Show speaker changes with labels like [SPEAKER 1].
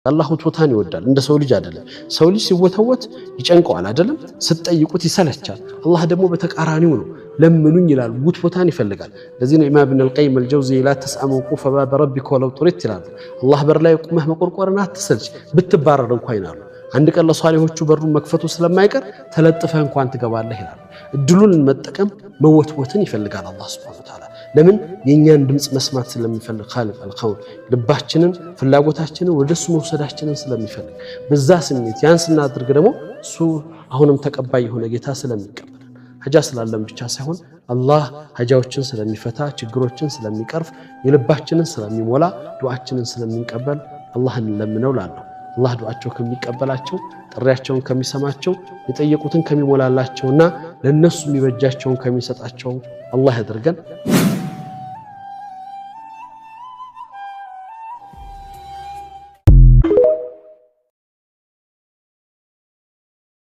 [SPEAKER 1] አላህ ውትወታን ይወዳል እንደ ሰው ልጅ አይደለም ሰው ልጅ ሲወተወት ይጨንቀዋል አይደለም ስትጠይቁት ይሰለቻል አላህ ደግሞ በተቃራኒው ነው ለምኑኝ ይላል ውትወታን ይፈልጋል ለዚህ ኢማም ኢብኑ አልቀይም አልጀውዚ ላ ተስአሙ ቁፈ ባብ ረቢከ ወለው ጥሪት ይላል አላህ በር ላይ ቁመህ መቆርቆርና አትሰልች ብትባረር እንኳን ይላሉ አንድ ቀን ለሷሊሆቹ በሩን መክፈቱ ስለማይቀር ተለጥፈህ እንኳን ትገባለህ ይላል እድሉን መጠቀም መወትወትን ይፈልጋል አላህ Subhanahu Wa Ta'ala ለምን የኛን ድምጽ መስማት ስለሚፈልግ ኻሊቅ አልኸውን ልባችንን ፍላጎታችንን ወደሱ መውሰዳችንን ስለሚፈልግ በዛ ስሜት ያን ስናድርግ ደግሞ እሱ አሁንም ተቀባይ የሆነ ጌታ ስለሚቀበል ሀጃ ስላለም ብቻ ሳይሆን አላህ ሀጃዎችን ስለሚፈታ ችግሮችን ስለሚቀርፍ የልባችንን ስለሚሞላ ዱዓችንን ስለሚቀበል አላህን ለምነው ላለው አላህ ዱዓቸው ከሚቀበላቸው ጥሪያቸውን ከሚሰማቸው የጠየቁትን ከሚሞላላቸውና ለነሱ የሚበጃቸውን ከሚሰጣቸው አላህ ያድርገን